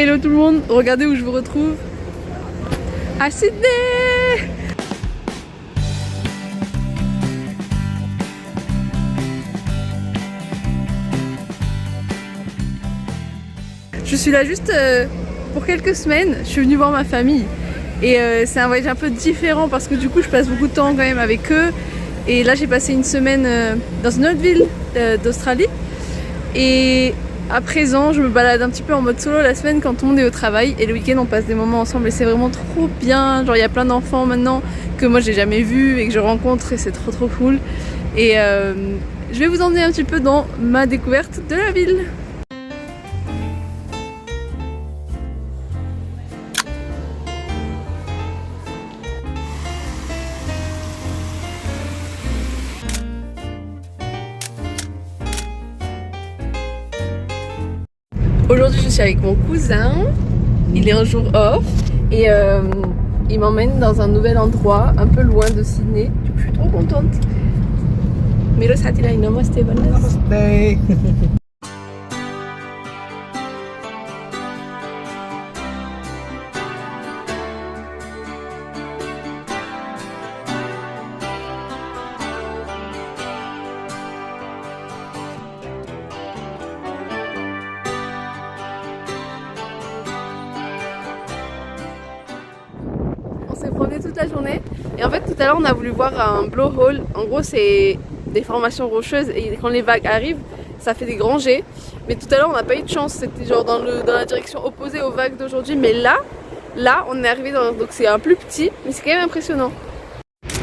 Hello tout le monde, regardez où je vous retrouve. À Sydney! Je suis là juste pour quelques semaines, je suis venue voir ma famille. Et c'est un voyage un peu différent parce que du coup je passe beaucoup de temps quand même avec eux. Et là j'ai passé une semaine dans une autre ville d'Australie. Et à présent je me balade un petit peu en mode solo la semaine quand tout le monde est au travail. Et le week-end on passe des moments ensemble et c'est vraiment trop bien. Genre il y a plein d'enfants maintenant que moi j'ai jamais vus et que je rencontre et c'est trop cool. Et je vais vous emmener un petit peu dans ma découverte de la ville. Aujourd'hui je suis avec mon cousin, il est un jour off et il m'emmène dans un nouvel endroit un peu loin de Sydney, du coup je suis trop contente. Miros hati lain, namaste Vanessa. Namaste. On s'est promené toute la journée et en fait tout à l'heure on a voulu voir un blowhole. En gros c'est des formations rocheuses et quand les vagues arrivent ça fait des grands jets. Mais tout à l'heure on n'a pas eu de chance, c'était genre dans la direction opposée aux vagues d'aujourd'hui. Mais là on est arrivé dans, donc c'est un plus petit mais c'est quand même impressionnant.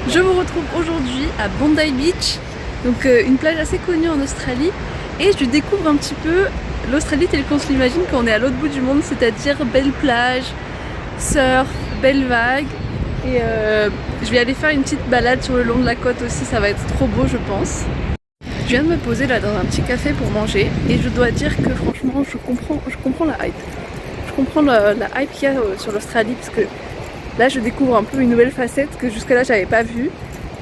Je vous retrouve aujourd'hui à Bondi Beach, donc une plage assez connue en Australie. Et je découvre un petit peu l'Australie telle qu'on se l'imagine quand on est à l'autre bout du monde, c'est-à-dire belle plage, surf, belle vague. Et je vais aller faire une petite balade sur le long de la côte aussi, ça va être trop beau je pense. Je viens de me poser là dans un petit café pour manger et je dois dire que franchement je comprends la hype. Je comprends la hype qu'il y a sur l'Australie parce que là je découvre un peu une nouvelle facette que jusque là j'avais pas vue.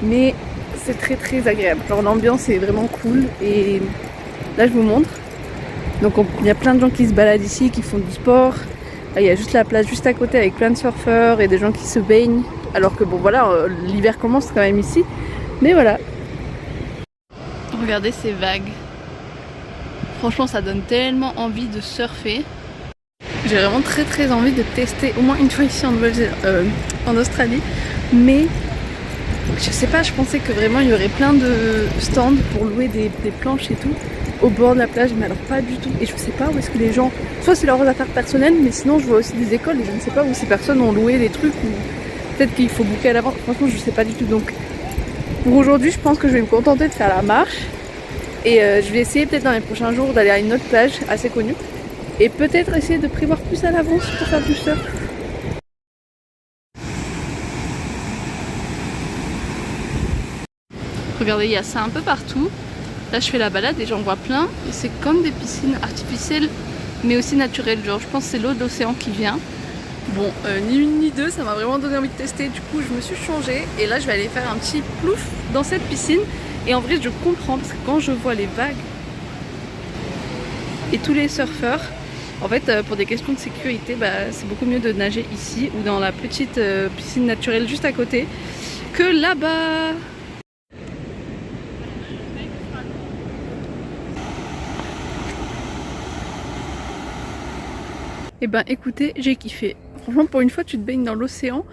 Mais c'est très agréable, genre l'ambiance est vraiment cool et là je vous montre. Donc il y a plein de gens qui se baladent ici, qui font du sport. Là, il y a juste la plage juste à côté avec plein de surfeurs et des gens qui se baignent. Alors que bon voilà, l'hiver commence quand même ici. Mais voilà. Regardez ces vagues. Franchement ça donne tellement envie de surfer. J'ai vraiment très envie de tester au moins une fois ici en Australie. Mais je sais pas, je pensais que vraiment il y aurait plein de stands pour louer des planches et tout au bord de la plage, mais alors pas du tout. Et je sais pas où est-ce que les gens, soit c'est leurs affaires personnelles, mais sinon je vois aussi des écoles et je ne sais pas où ces personnes ont loué des trucs ou peut-être qu'il faut booker à l'avance. Franchement je sais pas du tout. Donc pour aujourd'hui je pense que je vais me contenter de faire la marche et je vais essayer peut-être dans les prochains jours d'aller à une autre plage assez connue et peut-être essayer de prévoir plus à l'avance pour faire du surf. Regardez, il y a ça un peu partout. Là je fais la balade et j'en vois plein et c'est comme des piscines artificielles mais aussi naturelles. Genre je pense que c'est l'eau de l'océan qui vient. Bon, ni une ni deux, ça m'a vraiment donné envie de tester. Du coup je me suis changée et là je vais aller faire un petit plouf dans cette piscine. Et en vrai je comprends parce que quand je vois les vagues et tous les surfeurs, en fait pour des questions de sécurité, c'est beaucoup mieux de nager ici ou dans la petite piscine naturelle juste à côté que là-bas. Et ben écoutez, j'ai kiffé. Franchement pour une fois tu te baignes dans l'océan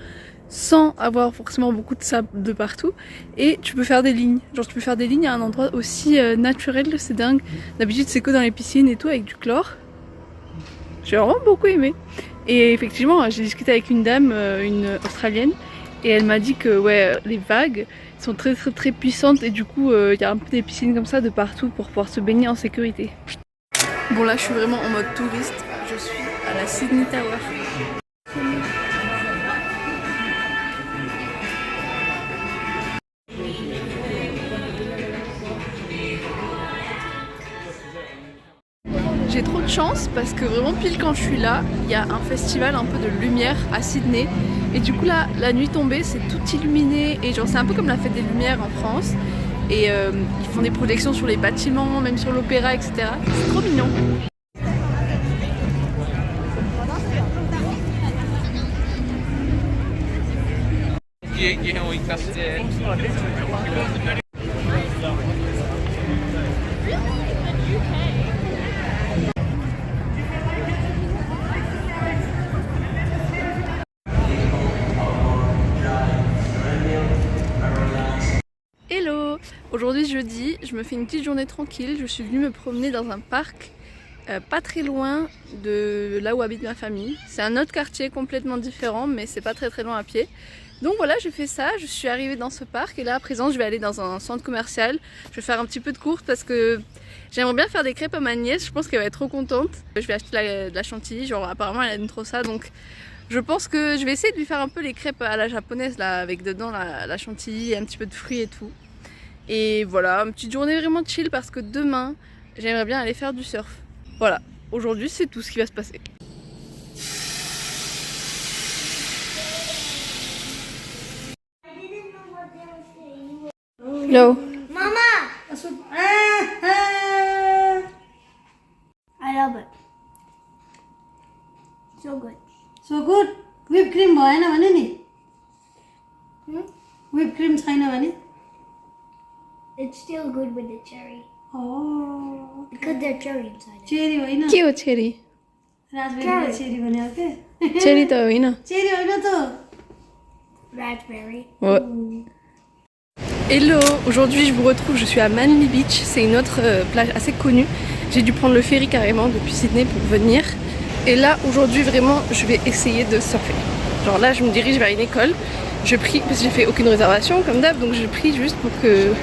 sans avoir forcément beaucoup de sable de partout et tu peux faire des lignes. Genre tu peux faire des lignes à un endroit aussi naturel, c'est dingue. D'habitude c'est que dans les piscines et tout avec du chlore. J'ai vraiment beaucoup aimé. Et effectivement j'ai discuté avec une dame, une australienne, et elle m'a dit que ouais les vagues sont très puissantes et du coup il y a un peu des piscines comme ça de partout pour pouvoir se baigner en sécurité. Bon là je suis vraiment en mode touriste, je suis à la Sydney Tower. J'ai trop de chance parce que vraiment pile quand je suis là, il y a un festival un peu de lumière à Sydney. Et du coup là, la nuit tombée, c'est tout illuminé et genre c'est un peu comme la fête des Lumières en France. Et ils font des projections sur les bâtiments, même sur l'opéra, etc. C'est trop mignon. Hello! Aujourd'hui jeudi, je me fais une petite journée tranquille. Je suis venue me promener dans un parc pas très loin de là où habite ma famille. C'est un autre quartier complètement différent, mais c'est pas très loin à pied. Donc voilà, j'ai fait ça, je suis arrivée dans ce parc et là à présent je vais aller dans un centre commercial. Je vais faire un petit peu de course parce que j'aimerais bien faire des crêpes à ma nièce, je pense qu'elle va être trop contente. Je vais acheter de la chantilly, genre apparemment elle aime trop ça, donc je pense que je vais essayer de lui faire un peu les crêpes à la japonaise là, avec dedans la chantilly et un petit peu de fruits et tout. Et voilà, une petite journée vraiment chill parce que demain j'aimerais bien aller faire du surf. Voilà, aujourd'hui c'est tout ce qui va se passer. Hello. Mama! I love it. So good. So good. Whipped cream भएन भने नि whipped cream छैन भने It's still good with the cherry. Oh. Because there's cherry inside it. Cherry होइन के हो चेरी? राजबेरीलाई चेरी भन्यो के चेरी त होइन। चेरी होइन त Raspberry. Ouais. Hello, aujourd'hui je vous retrouve, je suis à Manly Beach, c'est une autre plage assez connue. J'ai dû prendre le ferry carrément depuis Sydney pour venir. Et là aujourd'hui vraiment je vais essayer de surfer. Genre là je me dirige vers une école, je prie, parce que j'ai fait aucune réservation comme d'hab, donc je prie juste pour qu'ils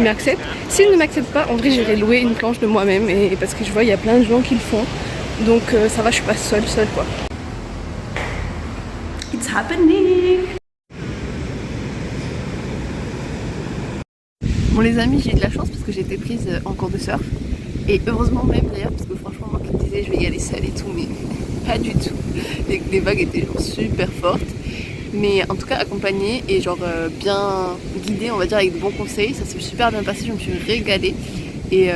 m'acceptent. S'ils ne m'acceptent pas, en vrai j'irai louer une planche de moi-même, et parce que je vois il y a plein de gens qui le font. Donc ça va, je suis pas seule quoi. It's happening! Bon les amis, j'ai eu de la chance parce que j'ai été prise en cours de surf. Et heureusement même d'ailleurs, parce que franchement moi qui me disais je vais y aller seule et tout, mais pas du tout. Les vagues étaient genre super fortes. Mais en tout cas accompagnée et genre bien guidée, on va dire, avec de bons conseils. Ça s'est super bien passé, je me suis régalée. Et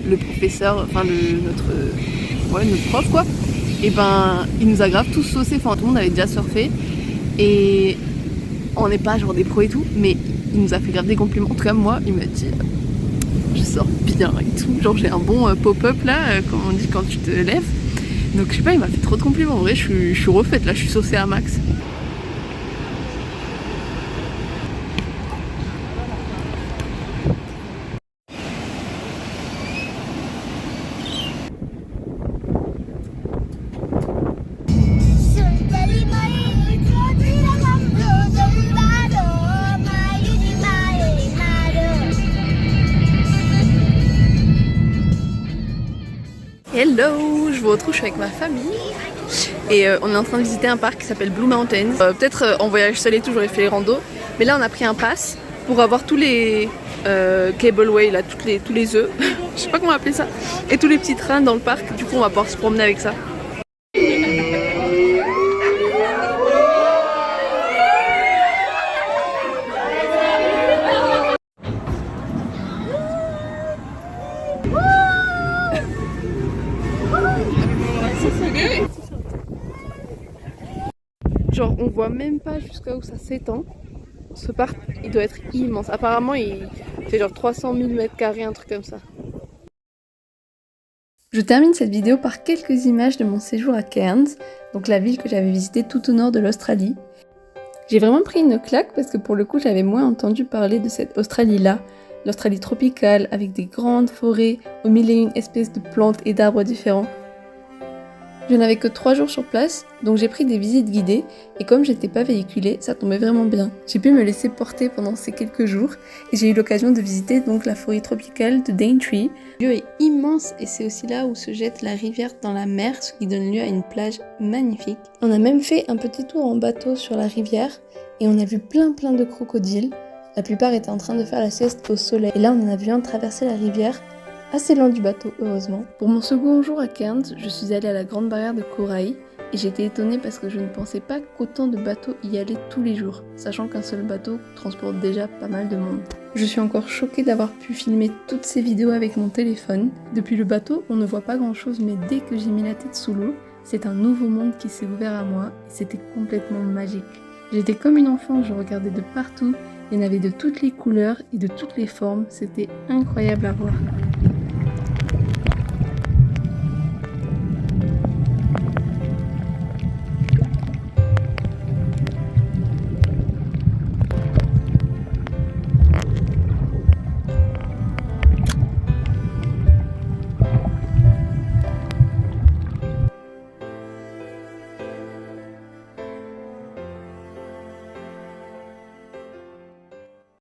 le professeur, enfin notre prof quoi, et ben il nous a grave tous saucés, enfin tout le monde avait déjà surfé. Et on n'est pas genre des pros et tout, mais il nous a fait grave des compliments. En tout cas moi il m'a dit je sors bien et tout, genre j'ai un bon pop-up là, comme on dit quand tu te lèves. Donc je sais pas, il m'a fait trop de compliments. En vrai je suis refaite là, je suis saucée à max. Hello, je vous retrouve, je suis avec ma famille et on est en train de visiter un parc qui s'appelle Blue Mountains. Peut-être en voyage seul et tout, j'aurais fait les randos, mais là on a pris un pass pour avoir tous les cableway, là, tous les œufs, je sais pas comment appeler ça, et tous les petits trains dans le parc. Du coup on va pouvoir se promener avec ça. Genre on voit même pas jusqu'à où ça s'étend. Ce parc il doit être immense. Apparemment il fait genre 300 000 m², un truc comme ça. Je termine cette vidéo par quelques images de mon séjour à Cairns, donc la ville que j'avais visitée tout au nord de l'Australie. J'ai vraiment pris une claque parce que pour le coup j'avais moins entendu parler de cette Australie-là, l'Australie tropicale avec des grandes forêts aux mille et une espèces de plantes et d'arbres différents. Je n'avais que 3 jours sur place, donc j'ai pris des visites guidées, et comme j'étais pas véhiculée, ça tombait vraiment bien. J'ai pu me laisser porter pendant ces quelques jours, et j'ai eu l'occasion de visiter donc la forêt tropicale de Daintree. Le lieu est immense, et c'est aussi là où se jette la rivière dans la mer, ce qui donne lieu à une plage magnifique. On a même fait un petit tour en bateau sur la rivière, et on a vu plein de crocodiles. La plupart étaient en train de faire la sieste au soleil, et là on en a vu un traverser la rivière, assez loin du bateau heureusement. Pour mon second jour à Cairns, je suis allée à la grande barrière de corail et j'étais étonnée parce que je ne pensais pas qu'autant de bateaux y allaient tous les jours, sachant qu'un seul bateau transporte déjà pas mal de monde. Je suis encore choquée d'avoir pu filmer toutes ces vidéos avec mon téléphone. Depuis le bateau, on ne voit pas grand chose, mais dès que j'ai mis la tête sous l'eau, c'est un nouveau monde qui s'est ouvert à moi et c'était complètement magique. J'étais comme une enfant, je regardais de partout. Il y en avait de toutes les couleurs et de toutes les formes. C'était incroyable à voir.